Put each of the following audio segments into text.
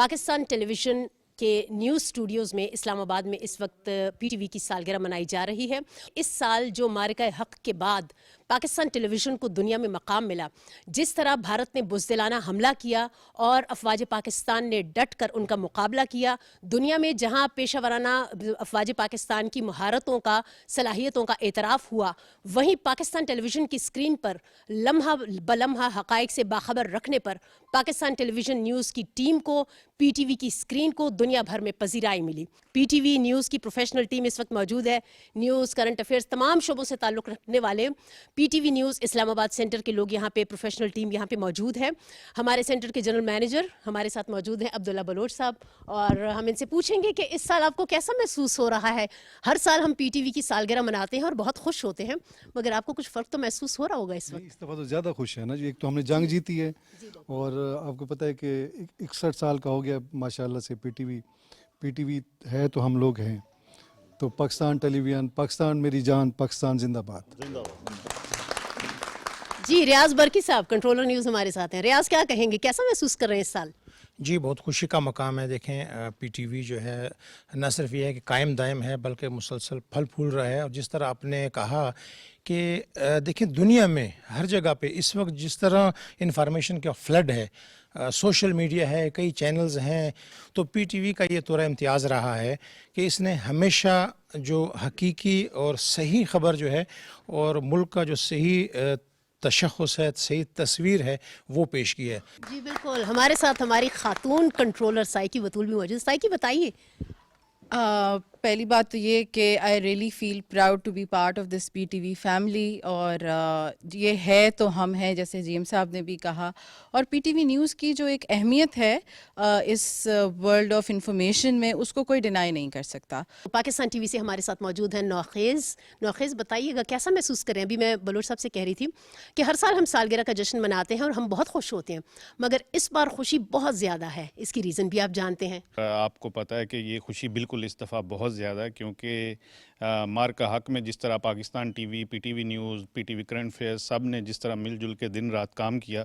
Pakistan television के news Studios में इस्लामाबाद में इस वक्त PTV की सालगिरह मनाई जा रही है। इस साल जो मारिका हक़ के बाद पाकिस्तान टेलीविज़न को दुनिया में मकाम मिला, जिस तरह भारत ने बुज़दिलाना हमला किया और अफवाज पाकिस्तान ने डट कर उनका मुकाबला किया, दुनिया में जहां पेशा वराना अफवाज पाकिस्तान की महारतों का, सलाहियतों का एतराफ़ हुआ, वहीं पाकिस्तान टेलीविज़न की स्क्रीन पर लम्हा बलम्हा हक़ाइक़ से बाखबर रखने पर पाकिस्तान टेलीविज़न न्यूज़ की टीम को PTV की स्क्रीन को दुनिया भर में पजीराई मिली। PTV न्यूज़ की प्रोफेशनल टीम इस वक्त मौजूद है। न्यूज़, करंट अफेयर्स, तमाम शोबों से ताल्लुक़ रखने वाले PTV न्यूज़ इस्लामाबाद सेंटर के लोग यहाँ पे, प्रोफेशनल टीम यहाँ पे मौजूद है। हमारे सेंटर के जनरल मैनेजर हमारे साथ मौजूद हैं अब्दुल्ला बलोच साहब, और हम इनसे पूछेंगे कि इस साल आपको कैसा महसूस हो रहा है। हर साल हम PTV की सालगिरह मनाते हैं और बहुत खुश होते हैं, मगर आपको कुछ फ़र्क तो महसूस हो रहा होगा इस वक्त। इस दफ़ा तो ज़्यादा खुश है ना जी। एक तो हमने जंग जीती है और आपको पता है कि 61 साल का हो गया माशाल्लाह से PTV है तो हम लोग हैं। तो पाकिस्तान टेलीविज़न, पाकिस्तान मेरी जान, पाकिस्तान जिंदाबाद। जी, रियाज बरकी साहब कंट्रोलर न्यूज़ हमारे साथ हैं। रियाज, क्या कहेंगे, कैसा महसूस कर रहे हैं इस साल? जी, बहुत खुशी का मकाम है। देखें, PTV जो है न सिर्फ ये है कि कायम दायम है, बल्कि मुसलसल फल फूल रहा है। और जिस तरह आपने कहा कि देखें, दुनिया में हर जगह पे इस वक्त जिस तरह इंफॉर्मेशन का फ्लड है, सोशल मीडिया है, कई चैनल्स हैं, तो PTV का ये तोरा इम्तियाज़ रहा है कि इसने हमेशा जो हकीकी और सही ख़बर जो है और मुल्क का जो सही तशख़्ख़ुस है, सही तस्वीर है, वो पेश की है। जी बिल्कुल, हमारे साथ हमारी खातून कंट्रोलर साइकी बतूल भी मौजूद। साइकी, बताइए। पहली बात तो ये कि I really feel proud to be part of this PTV family, और ये है तो हम हैं, जैसे GM साहब ने भी कहा। और PTV न्यूज़ की जो एक अहमियत है इस वर्ल्ड ऑफ इंफॉर्मेशन में, उसको कोई डिनाई नहीं कर सकता। पाकिस्तान TV से हमारे साथ मौजूद हैं नौखेज़, बताइएगा कैसा महसूस करें। अभी मैं बलोच साहब से कह रही थी कि हर साल हम सालगिरह का जश्न मनाते हैं और हम बहुत खुश होते हैं, मगर इस बार खुशी बहुत ज़्यादा है। इसकी रीज़न भी आप जानते हैं। आपको पता है कि ये खुशी बिल्कुल इस दफ़ा बहुत ज़्यादा है, क्योंकि मार्का हक़ में जिस तरह Pakistan TV, PTV news, PTV current affairs सब ने जिस तरह मिलजुल के दिन रात काम किया,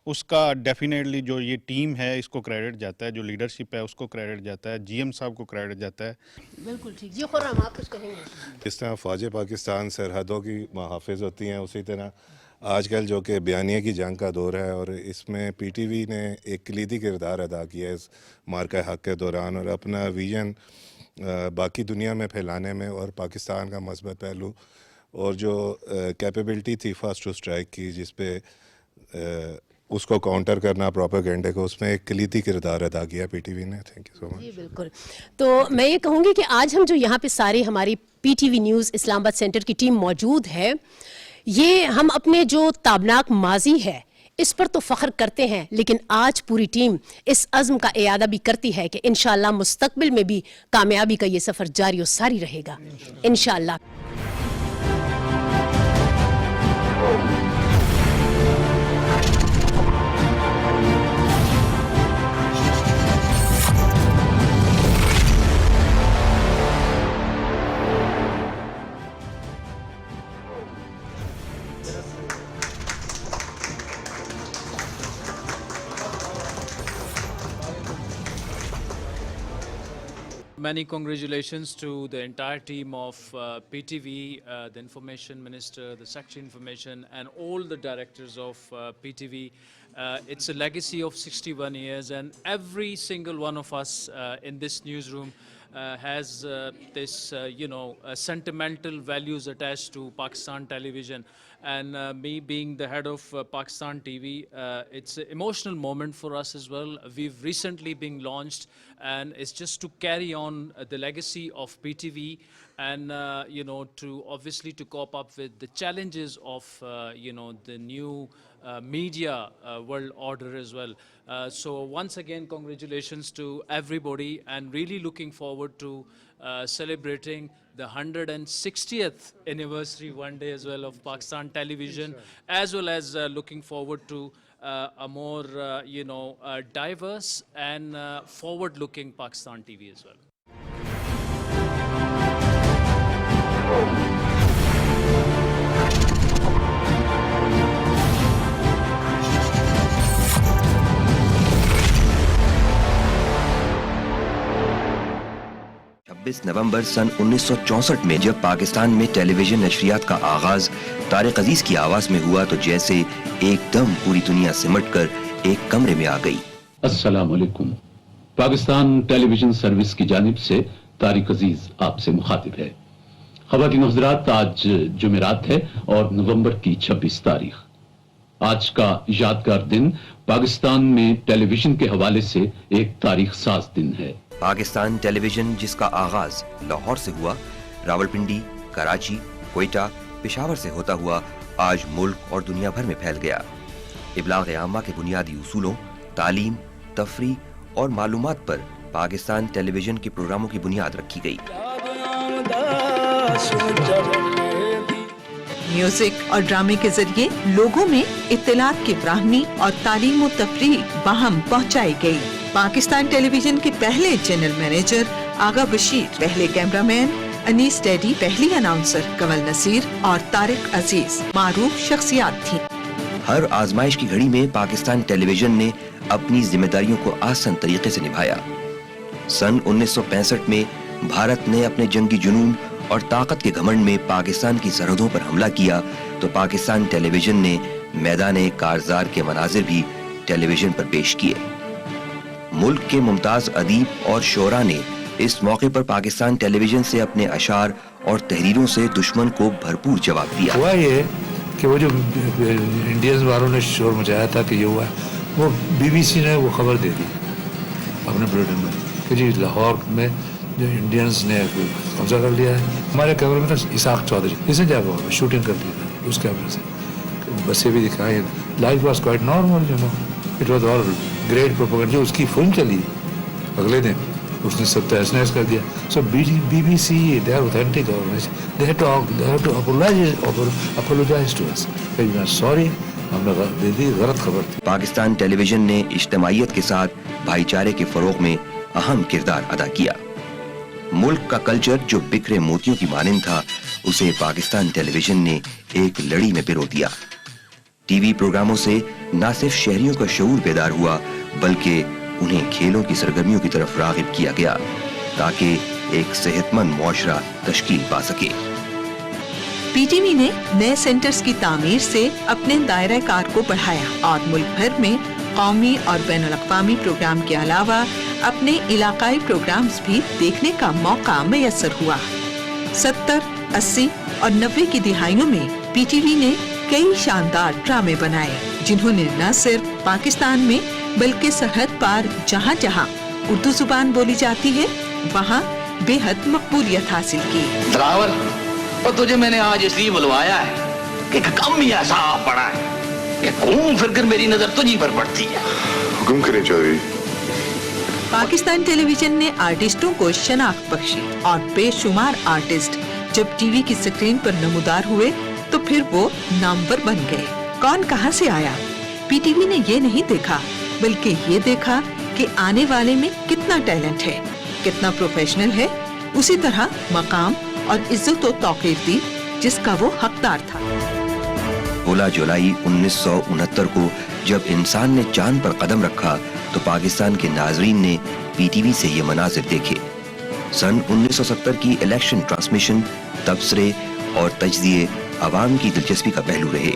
उसका डेफिनेटली जो ये टीम है इसको क्रेडिट जाता है, जो लीडरशिप है उसको क्रेडिट जाता है, GM साहब को क्रेडिट जाता है। बिल्कुल ठीक। जी खुर्रम, आप कुछ कहेंगे? जिस तरह फ़ौज पाकिस्तान सरहदों की मुहाफ़िज़ होती हैं, उसी तरह आजकल जो कि बयानिया की जंग का दौर है, और इसमें PTV ने एक कलीदी किरदार अदा किया है इस मार्का हक़ के दौरान, और अपना विजन बाकी दुनिया में फैलाने में, और पाकिस्तान का मस्बत पहलू और जो कैपेबिलिटी थी फर्स्ट टू स्ट्राइक की, जिस पे उसको काउंटर करना प्रोपेगेंडे को, उसमें एक कलीदी किरदार अदा किया PTV ने। Thank you so much. जी बिल्कुल। तो मैं ये कहूँगी कि आज हम जो यहाँ पे सारी हमारी PTV न्यूज़ इस्लामाबाद सेंटर की टीम मौजूद है, ये हम अपने जो ताबनाक माजी है इस पर तो फ़ख्र करते हैं, लेकिन आज पूरी टीम इस अज़्म का इयादा भी करती है कि इंशाअल्लाह मुस्तक़बिल में भी कामयाबी का ये सफ़र जारी और सारी रहेगा इंशाअल्लाह। Many congratulations to the entire team of PTV, the Information Minister, the Secretary Information, and all the directors of PTV. It's a legacy of 61 years, and every single one of us in this newsroom has this, sentimental values attached to Pakistan television. And me being the head of Pakistan TV, it's an emotional moment for us as well. We've recently been launched, and it's just to carry on the legacy of PTV, and to obviously to cope up with the challenges of the new media world order as well. So once again, congratulations to everybody, and really looking forward to celebrating the 160th anniversary one day as well of Pakistan television, as well as looking forward to a more diverse and forward-looking Pakistan TV as well. 26 नवंबर सन 1964 में जब पाकिस्तान में television नशरियात का आगाज तारिक अजीज की आवाज में हुआ तो जैसे एकदम पूरी दुनिया सिमटकर एक कमरे में आ गई। अस्सलाम वालेकुम। पाकिस्तान टेलीविजन सर्विस की जानिब से तारिक अजीज आपसे मुखातिब है। ख़वातीन हज़रात, आज जुमेरात है और नवंबर की 26 तारीख। आज का यादगार दिन पाकिस्तान में टेलीविजन के हवाले से एक तारीख साज दिन है। पाकिस्तान टेलीविजन जिसका आगाज लाहौर से हुआ, रावलपिंडी, कराची, कोयटा, पेशावर से होता हुआ आज मुल्क और दुनिया भर में फैल गया। इब्लाग आमा के बुनियादी उसूलों, तालीम, तफरीह और मालूमात पर पाकिस्तान टेलीविजन के प्रोग्रामों की बुनियाद रखी गई। म्यूजिक और ड्रामे के जरिए लोगों में इत्तलात की फ्राहमी और तालीम और तफरीह बाहम पहुँचाई गई। पाकिस्तान टेलीविजन के पहले जनरल मैनेजर आगा बशीर, पहले कैमरामैन अनीस डैडी, पहली अनाउंसर कमल नसीर और तारिक अजीज मारूफ शख्सियात थी। हर आजमाइश की घड़ी में पाकिस्तान टेलीविजन ने अपनी जिम्मेदारियों को आसान तरीके से निभाया। सन 1965 में भारत ने अपने जंगी जुनून और ताकत के घमंड में पाकिस्तान की सरहदों पर हमला किया तो पाकिस्तान टेलीविजन ने मैदान कारजार के मनाजिर भी टेलीविजन पर पेश किए। मुल्क के मुमताज अदीब और शोरा ने इस मौके पर पाकिस्तान टेलीविजन से अपने अशार और तहरीरों से दुश्मन को भरपूर जवाब दिया। हुआ ये कि वो जो इंडियंस वालों ने शोर मचाया था कि ये हुआ, वो बीबीसी ने वो खबर दे दी अपने बुलेटिन में कि जी लाहौर में जो इंडियंस ने कब्जा कर लिया है। हमारे कैमरे में था इसाक चौधरी, इसने जाकर शूटिंग कर दी थी उस कैमरे से, बसें भी दिखाई। Life was quite normal, you know, it was all great propaganda. जो उसकी फिल्म चली अगले दिन उसने सब तहस नहस कर दिया। सो BBC, they are authentic organization, they have to apologize to us. We are sorry, हमने गलत खबर थी। पाकिस्तान टेलीविजन ने इज्तिमाइयत के साथ भाईचारे के फरोग में अहम किरदार अदा किया। मुल्क का कल्चर जो बिखरे मोतियों की मानिंद था, उसे पाकिस्तान टेलीविजन ने एक लड़ी में पिरो दिया। टीवी प्रोग्रामों से न सिर्फ शहरियों का शऊर बेदार हुआ, बल्कि उन्हें खेलों की सरगर्मियों की तरफ रागिब किया गया ताकि एक सेहतमंद मुआशरा तश्कील पा सके। पीटीवी ने नए सेंटर्स की तामीर से अपने दायरा कार को बढ़ाया और मुल्क भर में कौमी और बैनुल-अक़वामी प्रोग्राम के अलावा अपने इलाकाई प्रोग्राम्स भी देखने का मौका मैसर हुआ। 70, 80 और 90 की दिहाइयों में पीटीवी ने कई शानदार ड्रामे बनाए जिन्होंने न सिर्फ पाकिस्तान में बल्कि सरहद पार जहाँ जहाँ उर्दू जुबान बोली जाती है वहाँ बेहद मकबूलियत हासिल की। ड्राइवर, और तुझे मैंने आज इसलिए बुलवाया है कि कम ही ऐसा पड़ा है कि घूम फिर कर मेरी नजर तुझी पर पड़ती है। हुक्म करें चौधरी। पाकिस्तान टेलीविजन ने आर्टिस्टों को शनाख्त बख्शी और बेशुमार आर्टिस्ट जब टीवी की स्क्रीन पर नमूदार हुए तो फिर वो नामवर बन गए। कौन कहां से आया, पीटीवी ने ये नहीं देखा बल्कि ये देखा कि आने वाले में कितना टैलेंट है, कितना प्रोफेशनल है, उसी तरह मकाम और इज्जत और तौकीर दी जिसका वो हकदार था। 16 जुलाई 1969 को जब इंसान ने चांद पर कदम रखा तो पाकिस्तान के नाजरीन ने पीटीवी से ये मनाजिर देखे। सन 1970 की इलेक्शन ट्रांसमिशन, तबसरे और तजज़िये अवाम की दिलचस्पी का पहलू रहे।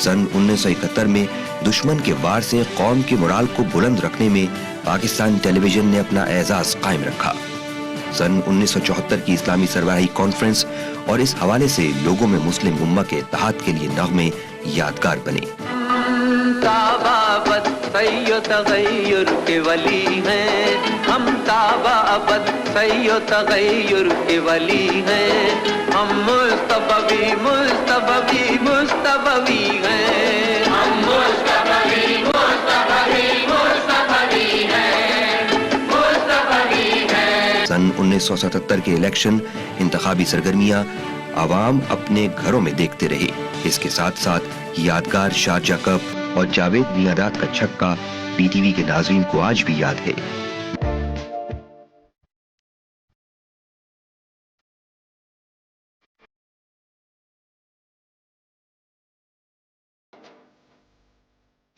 सन 1971 में दुश्मन के वार से कौम के मोराल को बुलंद रखने में पाकिस्तान टेलीविजन ने अपना एजाज कायम रखा। सन 1974 की इस्लामी सरबराही कॉन्फ्रेंस और इस हवाले से लोगों में मुस्लिम उम्मा के इत्तेहाद के लिए नग़मे यादगार बने। तग़य्युर के वली हैं हम, ताबाबद तग़य्युर के वली हैं हम, मुस्तफ़वी मुस्तफ़वी मुस्तफ़वी हैं हम, मुस्तफ़वी मुस्तफ़वी मुस्तफ़वी हैं मुस्तफ़वी हैं। सन 1977 के इलेक्शन, इंतखाबी सरगर्मियां आवाम अपने घरों में देखते रहे। इसके साथ साथ यादगार शारजा कप और जावेद मियादाद का छक्का पीटीवी के नाज़रीन को आज भी याद है।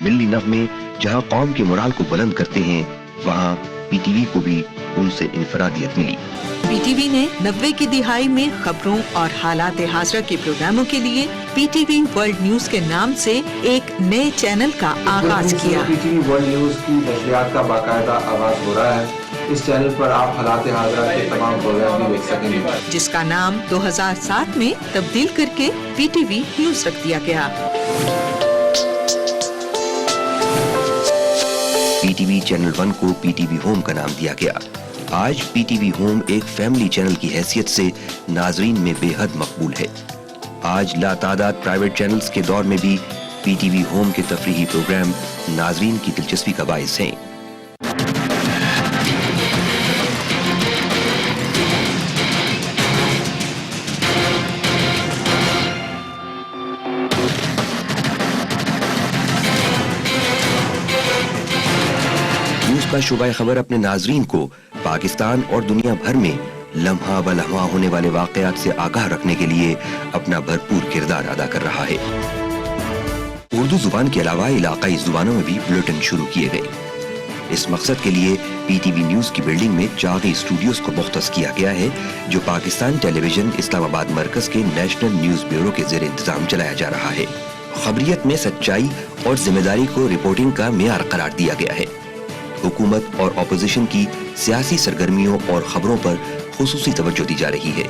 मिल्ली नग़मे जहां कौम के मोराल को बुलंद करते हैं, वहां पीटीवी को भी उनसे इनफरादियत मिली। पीटीवी ने 90 की दिहाई में खबरों और हालात हाज़रा के प्रोग्रामों के लिए पीटीवी वर्ल्ड न्यूज के नाम से एक नए चैनल का आगाज किया। पीटीवी वर्ल्ड न्यूज की नशरियात का बाकायदा आगाज हो रहा है। इस चैनल पर आप हालात हाज़रा के तमाम प्रोग्राम भी देख सकेंगे, जिसका नाम 2007 में तब्दील करके पीटीवी न्यूज रख दिया गया। पीटीवी चैनल 1 को पीटीवी होम का नाम दिया गया। आज पीटीवी होम एक फैमिली चैनल की हैसियत से नाजरीन में बेहद मकबूल है। आज लातादाद प्राइवेट चैनल्स के दौर में भी पीटीवी होम के तफरीही प्रोग्राम नाजरीन की दिलचस्पी का बाइस हैं। न्यूज़ का शुबा खबर अपने नाजरीन को पाकिस्तान और दुनिया भर में लम्हा ब लम्हा होने वाले वाक़यात से आगाह रखने के लिए अपना भरपूर किरदार अदा कर रहा है। उर्दू जुबान के अलावा इलाकाई जुबानों में भी बुलेटिन शुरू किए गए। इस मकसद के लिए पीटीवी न्यूज़ की बिल्डिंग में जागी स्टूडियोज को मुख्तस किया गया है, जो पाकिस्तान टेलीविजन इस्लामाबाद मरकज के नेशनल न्यूज़ ब्यूरो के ज़ेर इंतजाम चलाया जा रहा है। खबरियत में सच्चाई और जिम्मेदारी को रिपोर्टिंग का मेयार करार दिया गया है। हुकूमत और अपोजिशन की सियासी सरगर्मियों और खबरों पर खुसूसी तवज्जो दी जा रही है।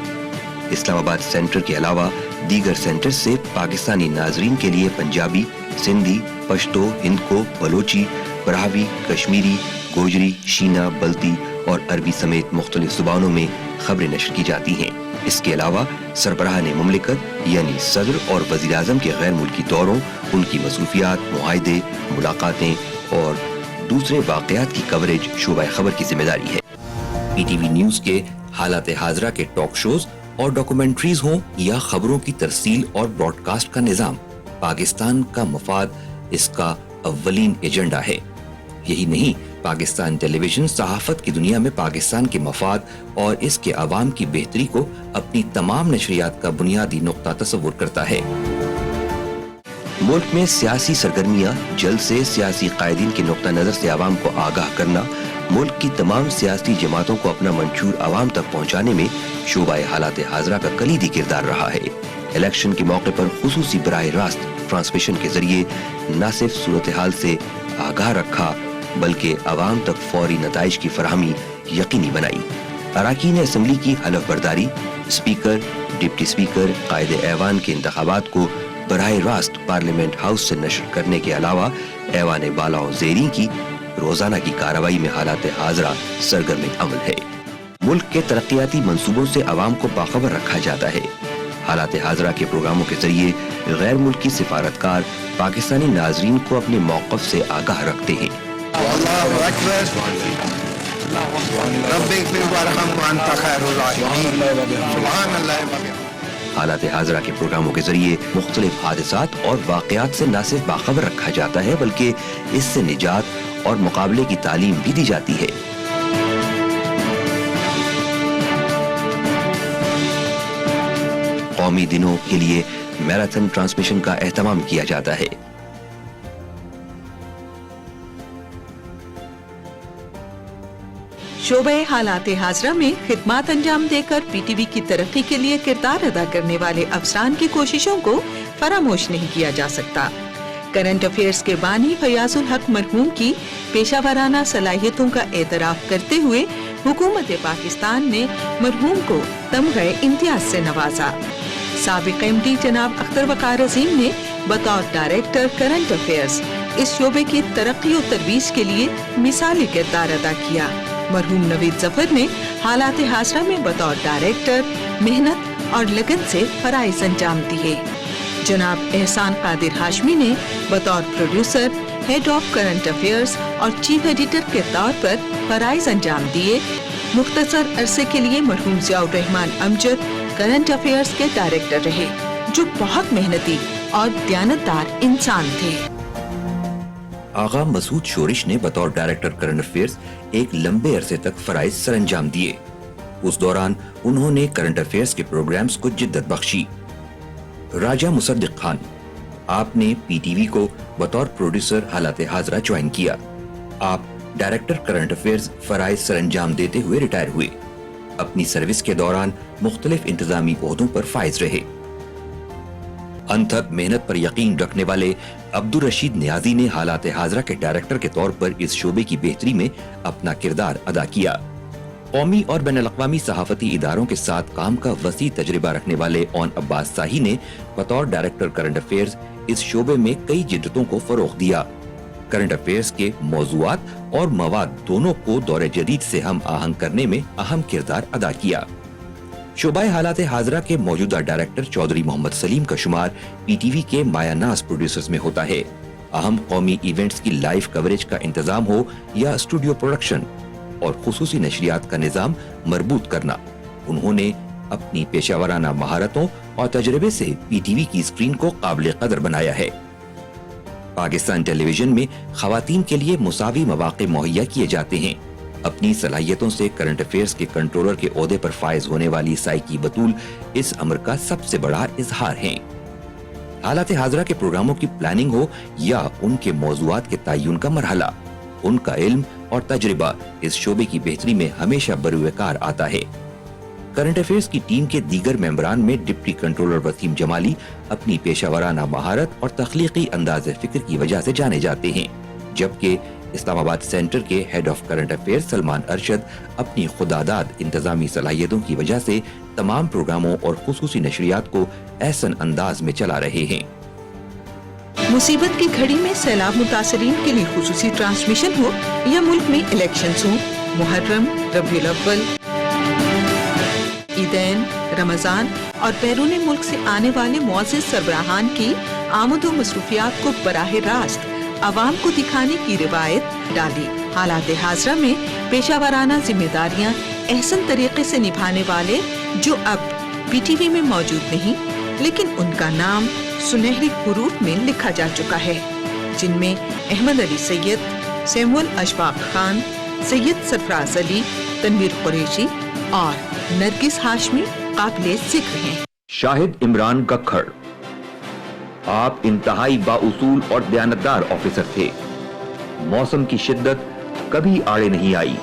इस्लामाबाद सेंटर के अलावा दीगर सेंटर से पाकिस्तानी नाजरीन के लिए पंजाबी, सिंधी, पश्तो, हिंदको, बलोची, ब्राहवी, कश्मीरी, गोजरी, शीना, बल्ती और अरबी समेत मुख्तलिफ जुबानों में खबरें नशर की जाती हैं। इसके अलावा सरबराहान मुमलिकत यानी सदर और वज़ीर आज़म के गैर मुल्की दौरों, उनकी मसरूफियात, मुआहदे, मुलाकातें और दूसरे वाक़यात की कवरेज शोबा खबर की जिम्मेदारी है। पीटीवी न्यूज़ के हालात हाज़रा के टॉक शोज और डॉक्यूमेंट्रीज हों या खबरों की तरसील और ब्रॉडकास्ट का निज़ाम, पाकिस्तान का मफाद इसका अव्वलीन एजेंडा है। यही नहीं, पाकिस्तान टेलीविजन सहाफत की दुनिया में पाकिस्तान के मफाद और इसके अवाम की बेहतरी को अपनी तमाम नशरियात का बुनियादी नुक्ता तस्वुर करता है। मुल्क में सियासी सरगर्मियां, जल्द से सियासी कायदीन के नुक्ता नजर से आवाम को आगाह करना, मुल्क की तमाम सियासी जमातों को अपना मंशूर आवाम तक पहुँचाने में शोबा हालात हाज़रा का कलीदी किरदार रहा है। इलेक्शन के मौके पर खुसूसी बराह रास्त ट्रांसमिशन के जरिए न सिर्फ सूरत हाल से आगाह रखा, बल्कि आवाम तक फौरी नताइज की फराहमी यकीनी बनाई। अरकान असम्बली की हलफ बर्दारी, स्पीकर, डिप्टी स्पीकर, कायदे ऐवान के इंतखाबात को बराह रास्त पार्लियामेंट हाउस से नशर करने के अलावा ऐवान बालाओ ज़ेरी की रोजाना की कार्रवाई में हालात हाज़रा सरगर्म अमल है। मुल्क के तरक्याती मंसूबों से आवाम को बाखबर रखा जाता है। हालात हाज़रा के प्रोग्रामों के जरिए गैर मुल्की सिफारतकार पाकिस्तानी नाजरीन को अपने मौक़िफ़ से आगाह रखते हैं। हालात हाज़रा के प्रोग्रामों के जरिए मुख्तलिफ हादसात और वाक़यात से न सिर्फ बाखबर रखा जाता है, बल्कि इससे निजात और मुकाबले की तालीम भी दी जाती है। कौमी दिनों के लिए मैराथन ट्रांसमिशन का एहतमाम किया जाता है। शोबे हालात हाज़रा में खिदमात अंजाम देकर पीटीवी की तरक्की के लिए किरदार अदा करने वाले अफसरान की कोशिशों को फरामोश नहीं किया जा सकता। करंट अफेयर्स के बानी फयाजुल हक मरहूम की पेशावराना सलाहियतों का एतराफ करते हुए हुकूमत पाकिस्तान ने मरहूम को तमग़े इम्तियाज से नवाजा। साबिक़ एमडी जनाब अख्तर वक़ार अज़ीम ने बतौर डायरेक्टर करंट अफेयर्स इस शोबे की तरक्की और तरवीज के लिए मिसाली किरदार अदा किया। मरहूम नवीद जफर ने हालात हाज़रा में बतौर डायरेक्टर मेहनत और लगन से फराइज़ अंजाम दिए। जनाब एहसान कादिर हाशमी ने बतौर producer, head of current affairs और चीफ एडिटर के तौर पर फराइज़ अंजाम दिए। मुख्तसर अरसे के लिए मरहूम ज़ियाउर रहमान अमजद करंट अफेयर्स के डायरेक्टर रहे, जो बहुत मेहनती और दयानतदार इंसान थे। आगा मसूद शोरिश ने बतौर डायरेक्टर करंट अफेयर्स एक लंबे अरसे तक फराइज सरअंजाम दिए। उस दौरान उन्होंने करंट अफेयर्स के प्रोग्राम्स को जिद्दत बख्शी। राजा मुसद्दिक खान, आपने पीटीवी को बतौर प्रोड्यूसर हालात हाज़रा ज्वाइन किया। आप डायरेक्टर करंट अफेयर्स फराइज सरंजाम देते हुए रिटायर हुए। अपनी सर्विस के दौरान मुख्तलिफ इंतजामी ओहदों पर फाइज रहे। अनथक मेहनत पर यकीन रखने वाले अब्दुल रशीद नियाजी ने हालात हाजरा के डायरेक्टर के तौर पर इस शोबे की बेहतरी में अपना किरदार अदा किया। कौमी और बैनुल-अक़वामी सहाफती इदारों के साथ काम का वसी तजर्बा रखने वाले ओन अब्बास शाही ने बतौर डायरेक्टर करंट अफेयर्स इस शोबे में कई जिद्दतों को फरोग दिया। करंट अफेयर्स के मौज़ूआत और मवाद दोनों को दौरे जदीद से हम आहंग करने में अहम किरदार अदा किया। शोबाए हालात हाजरा के मौजूदा डायरेक्टर चौधरी मोहम्मद सलीम का शुमार पीटीवी के मायानाज प्रोड्यूसर्स में होता है। अहम कौमी इवेंट्स की लाइव कवरेज का इंतजाम हो या स्टूडियो प्रोडक्शन और खुसूसी नशरियात का निजाम मरबूत करना, उन्होंने अपनी पेशावराना महारतों और तजर्बे से पीटीवी की स्क्रीन को काबिल कदर बनाया है। पाकिस्तान टेलीविजन में खवातीन के लिए मुसावी मौके मुहैया किए जाते हैं। अपनी सलाहियतों से करंट अफेयर्स के कंट्रोलर के ओहदे पर फाइज होने वाली साइकी बतूल इस अमर का सबसे बड़ा इजहार है। हालात हाजरा के प्रोग्रामों की प्लानिंग हो या उनके मौजूआत के तय्युन का मरहला, उनका इल्म और तजर्बा इस शोबे की बेहतरी में हमेशा बरूएकार आता है। करंट अफेयर्स की टीम के दीगर मेंबरान में डिप्टी कंट्रोलर वसीम जमाली अपनी पेशावराना महारत और तख्लीकी अंदाज़ फिक्र की वजह से जाने जाते हैं, जबकि इस्लामाबाद सेंटर के head of current affairs Salman Arshad अपनी खुदादाद इंतजामी सलाहियतों की वजह से तमाम प्रोग्रामों और खुसूसी नशरियात को एहसन अंदाज में चला रहे हैं। मुसीबत की घड़ी में सैलाब मुतासरीन के लिए खुसूसी ट्रांसमिशन हो या मुल्क में इलेक्शंस हो, मुहर्रम, रबीउल अव्वल, ईदैन, रमजान और बैरून मुल्क से आने वाले मुअज़्ज़िज़ सरबराहान की आमद व मसरूफियात को बराह रास्त आवाम को दिखाने की रिवायत डाली। हालात हाजरा में पेशावराना जिम्मेदारियां एहसन तरीके से निभाने वाले जो अब पीटीवी में मौजूद नहीं, लेकिन उनका नाम सुनहरी हुरूफ में लिखा जा चुका है, जिनमें अहमद अली सैयद, सैमुअल अशफाक खान, सैयद सरफराज अली, तनवीर कुरैशी और नरगिस हाशमी काबिले जिक्र हैं। शाहिद इमरान गखड़, आप इंतहाई बाउसूल और दयानतदार ऑफिसर थे। मौसम की शिद्दत कभी आड़े नहीं आई।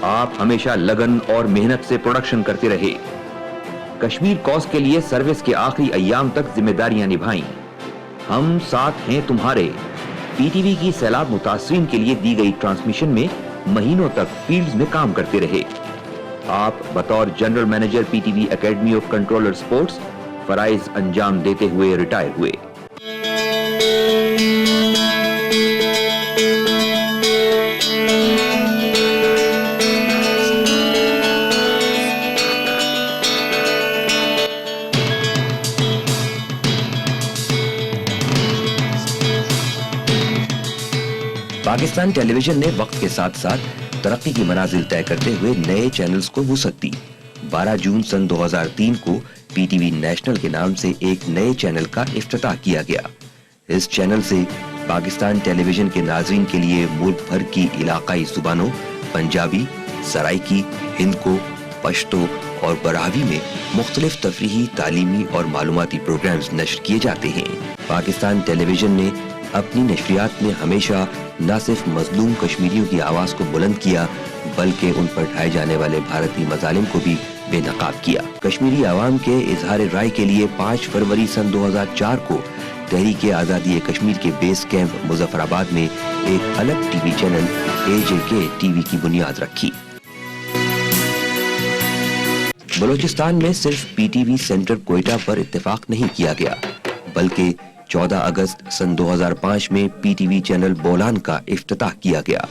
आप हमेशा लगन और मेहनत से प्रोडक्शन करते रहे। कश्मीर कॉज के लिए सर्विस के आखिरी अय्याम तक जिम्मेदारियां निभाई। हम साथ हैं तुम्हारे। पीटीवी की सैलाब मुतासरीन के लिए दी गई ट्रांसमिशन में महीनों तक फील्ड्स में काम करते रहे। आप बतौर general manager PTV academy of controller sports फराइज अंजाम देते हुए रिटायर हुए। पाकिस्तान टेलीविजन ने वक्त के साथ साथ तरक्की की मनाजिल तय करते हुए नए चैनल्स को वुसअत दी। 12 जून सन 2003 को पीटीवी नेशनल के नाम से एक नए चैनल का इफ्तिताह किया गया। इस चैनल से पाकिस्तान टेलीविजन के नाज़रीन के लिए मुल्क भर की इलाकाई जुबानों पंजाबी, सराइकी, हिंदको, पश्तो और बरावी में मुख्तलिफ तफरीही, तालीमी और मालूमाती प्रोग्राम्स नश्र किए जाते हैं। पाकिस्तान टेलीविजन ने अपनी नशरियात में हमेशा न सिर्फ मजलूम कश्मीरियों की आवाज़ को बुलंद किया, बल्कि उन पर ढाए जाने वाले भारतीय मजालिम को भी बेनकाब किया। कश्मीरी आवाम के इजहार राय के लिए 5 फरवरी सन 2004 को तहरीक आज़ादी कश्मीर के बेस कैंप मुजफ्फराबाद में एक अलग टीवी चैनल AJK टीवी की बुनियाद रखी। बलोचिस्तान में सिर्फ पीटीवी सेंटर कोयटा पर इत्तेफाक नहीं किया गया, बल्कि 14 अगस्त सन 2005 में पीटीवी चैनल बोलान का इफ्तिताह किया गया।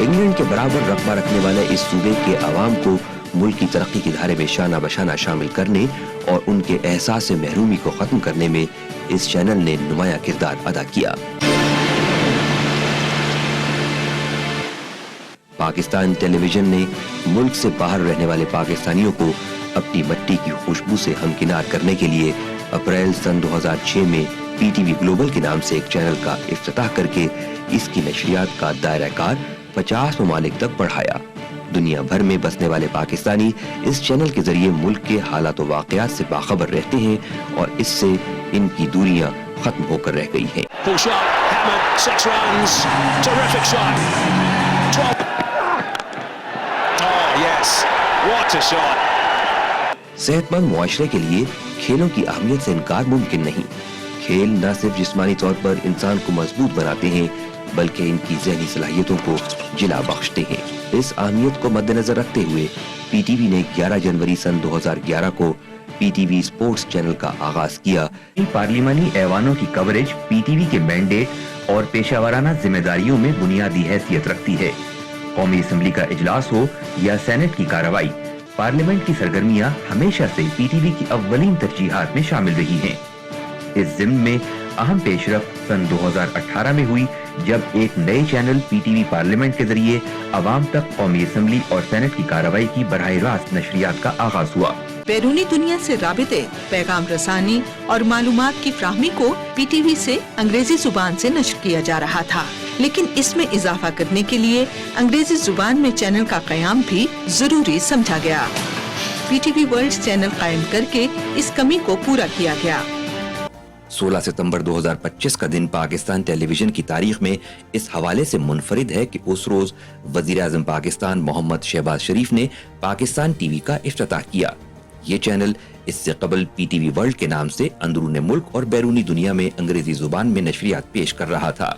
इंग्लैंड के बराबर रकबा रखने वाले इस सूबे के अवाम को मुल्क की तरक्की की धारे में शाना बशाना शामिल करने और उनके एहसास से महरूमी को खत्म करने में इस चैनल ने नुमाया किरदार अदा किया। पाकिस्तान टेलीविजन ने मुल्क से बाहर रहने वाले पाकिस्तानियों को अपनी मट्टी की खुशबू से हमकिनार करने के लिए अप्रैल सन 2006 में पीटीवी ग्लोबल के नाम से एक चैनल का इफ्तिताह करके इसकी नशरियात का दायरा कार 50 ममालिक तक बढ़ाया। दुनिया भर में बसने वाले पाकिस्तानी इस चैनल के जरिए मुल्क के हालात व वाक़यात से बाखबर रहते हैं और इससे इनकी दूरियां खत्म होकर रह गई हैं। सेहतमंद मुआशरे के लिए खेलों की अहमियत से इनकार मुमकिन नहीं। खेल न सिर्फ जिस्मानी तौर पर इंसान को मजबूत बनाते हैं बल्कि इनकी ज़हनी सलाहियतों को जिला बख्शते हैं। इस अहमियत को मद्देनजर रखते हुए पीटीवी ने 11 जनवरी सन 2011 को पीटीवी स्पोर्ट्स चैनल का आगाज किया। पार्लिमानी ऐवानों की कवरेज पीटीवी के मैंडेट और पेशावराना जिम्मेदारियों में बुनियादी हैसियत रखती है। कौमी असम्बली का इजलास हो या सेनेट की कार्रवाई, पार्लियामेंट की सरगर्मियां हमेशा से पीटीवी की अव्वलीन तरजीहात में शामिल रही हैं। इस जिम्न में अहम पेशरफ्त सन 2018 में हुई जब एक नए चैनल पीटीवी पार्लियामेंट के जरिए अवाम तक कौमी असम्बली और सेनेट की कार्रवाई की बराह रास्त नशरियात का आगाज हुआ। बैरूनी दुनिया से राबिते, पैगाम रसानी और मालूमात की फ्राहमी को पीटीवी से अंग्रेजी जुबान से नश्र किया जा रहा था, लेकिन इसमें इजाफा करने के लिए अंग्रेजी जुबान में चैनल का कयाम भी जरूरी समझा गया। पीटीवी वर्ल्ड चैनल कायम करके इस कमी को पूरा किया गया। 16 सितंबर 2025 का दिन पाकिस्तान टेलीविजन की तारीख में इस हवाले से मुनफरिद है कि उस रोज वजीर आज़म पाकिस्तान मोहम्मद शहबाज शरीफ ने पाकिस्तान टीवी का इफ्तिताह किया। ये चैनल इससे कबल पीटीवी वर्ल्ड के नाम से अंदरूनी मुल्क और बैरूनी दुनिया में अंग्रेजी जुबान में नशरियात पेश कर रहा था।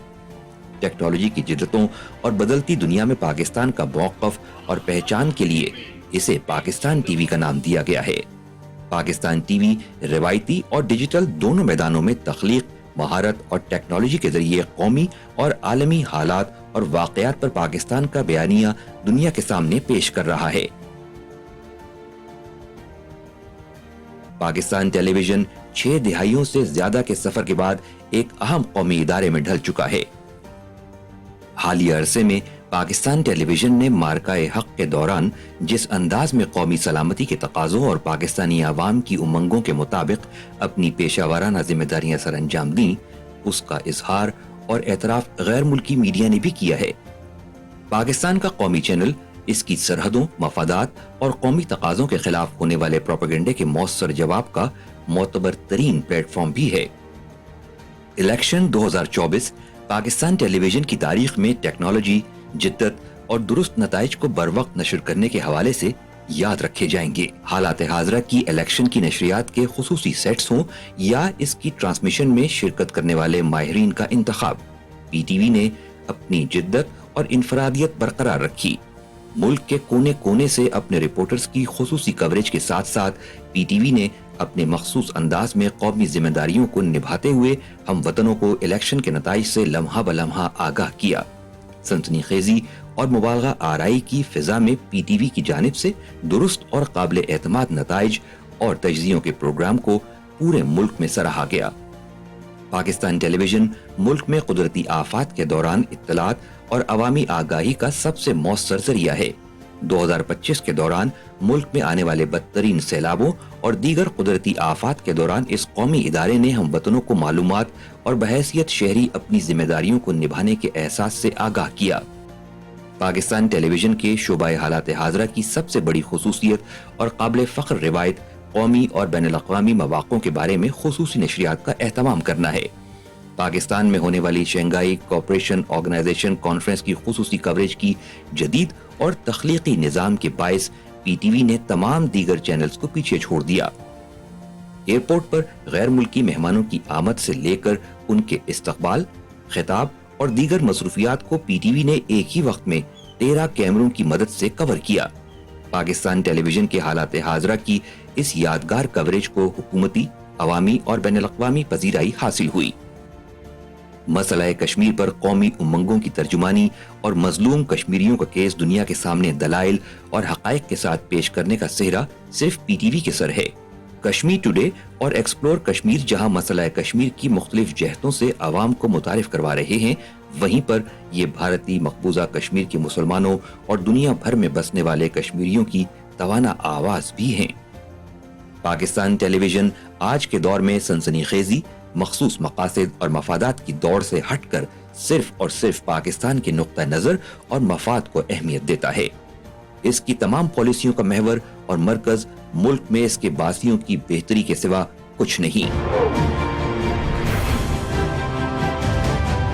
टेक्नोलॉजी की जिद्दतों और बदलती दुनिया में पाकिस्तान का मौक़िफ़ और पहचान के लिए इसे पाकिस्तान टीवी का नाम दिया गया है। पाकिस्तान टीवी रिवायती और डिजिटल दोनों मैदानों में तख्लीक, महारत और टेक्नोलॉजी के जरिए कौमी और आलमी हालात और वाक़यात पर पाकिस्तान का बयानिया दुनिया के सामने पेश कर रहा है। पाकिस्तान टेलीविजन 6 दिहाइयों से ज्यादा के सफर के बाद एक अहम कौमी इदारे में ढल चुका है। हालिया अरसे में पाकिस्तान टेलीविजन ने मार्काए हक के दौरान जिस अंदाज में कौमी सलामती के तकाज़ों और पाकिस्तानी आवाम की उमंगों के मुताबिक अपनी पेशावराना जिम्मेदारियां सर अंजाम दी, उसका इजहार और एतराफ गैर मुल्की मीडिया ने भी किया है। पाकिस्तान का कौमी चैनल इसकी सरहदों, मफादात और कौमी तकाज़ों के खिलाफ होने वाले प्रोपेगेंडे के मौसर जवाब का मोतबर तरीन प्लेटफॉर्म भी है। इलेक्शन 2024 पाकिस्तान टेलीविजन की तारीख में टेक्नोलॉजी, जिद्दत और दुरुस्त नताइज को बर वक्त नशर करने के हवाले से याद रखे जाएंगे। हालात हाजरा की इलेक्शन की नशरियात के खुसूसी सेट्स हों या इसकी ट्रांसमिशन में शिरकत करने वाले माहिरीन का इंतखाब, पीटीवी ने अपनी जिद्दत और इनफरादियत बरकरार रखी। मुल्क के कोने कोने से अपने रिपोर्टर्स की खुसूसी कवरेज के साथ साथ पीटीवी ने अपने मखसूस अंदाज में कौमी जिम्मेदारियों को निभाते हुए हम वतनों को इलेक्शन के नताइज से लम्हा ब लम्हा आगाह किया। सनसनीखेजी और मुबालगा आराई की फिजा में पीटीवी की जानिब से दुरुस्त और काबिल एतमाद नताइज और तजज़ियों के प्रोग्राम को पूरे मुल्क में सराहा गया। पाकिस्तान टेलीविजन मुल्क में कुदरती आफात के दौरान इत्तलात और अवामी आगाही का सबसे मौसर जरिया है। 2025 के दौरान मुल्क में आने वाले बदतरीन सैलाबों और दीगर कुदरती आफात के दौरान इस कौमी इदारे ने हम वतनों को मालूमात और बहैसियत शहरी अपनी जिम्मेदारियों को निभाने के एहसास से आगाह किया। पाकिस्तान टेलीविजन के शोबाए हालात हाजरा की सबसे बड़ी खुसूसियत और काबिल फ़ख्र रिवायत कौमी और बैनुल-अक़वामी मवाक़ों के बारे में खुसूसी नशरियात का एहतमाम करना है। पाकिस्तान में होने वाली शंघाई कोऑपरेशन ऑर्गेनाइजेशन कॉन्फ्रेंस की खुसूसी कवरेज की जदीद और तख्लीकी निज़ाम के बायस पीटीवी ने तमाम दीगर चैनल्स को पीछे छोड़ दिया। एयरपोर्ट पर गैर मुल्की मेहमानों की आमद से लेकर उनके इस्तकबाल, खिताब और दीगर मसरूफियात को पीटीवी ने एक ही वक्त में 13 कैमरों की मदद से कवर किया। पाकिस्तान टेलीविजन के हालात हाजरा की इस यादगार कवरेज को हुकूमती, अवामी और बैनुल-अक़वामी पजीराई हासिल हुई। मसला कश्मीर पर कौमी उमंगों की तर्जुमानी और मजलूम कश्मीरियों का केस दुनिया के सामने दलाइल और हक़ाइक़ के साथ पेश करने का सेहरा सिर्फ पीटीवी के सर है। कश्मीर टुडे और एक्सप्लोर कश्मीर जहां मसला कश्मीर की मुख्तलिफ जहतों से आवाम को मुतारिफ करवा रहे हैं, वहीं पर ये भारतीय मकबूजा कश्मीर के मुसलमानों और दुनिया भर में बसने वाले कश्मीरियों की तवाना आवाज भी हैं। पाकिस्तान टेलीविजन आज के दौर में सनसनीखेजी, मखसूस मकासद और मफादात की दौड़ से हटकर सिर्फ और सिर्फ पाकिस्तान के नुक्ता नजर और मफाद को अहमियत देता है। इसकी तमाम पॉलिसियों का महवर और मरकज मुल्क में इसके बासियों की बेहतरी के सिवा कुछ नहीं।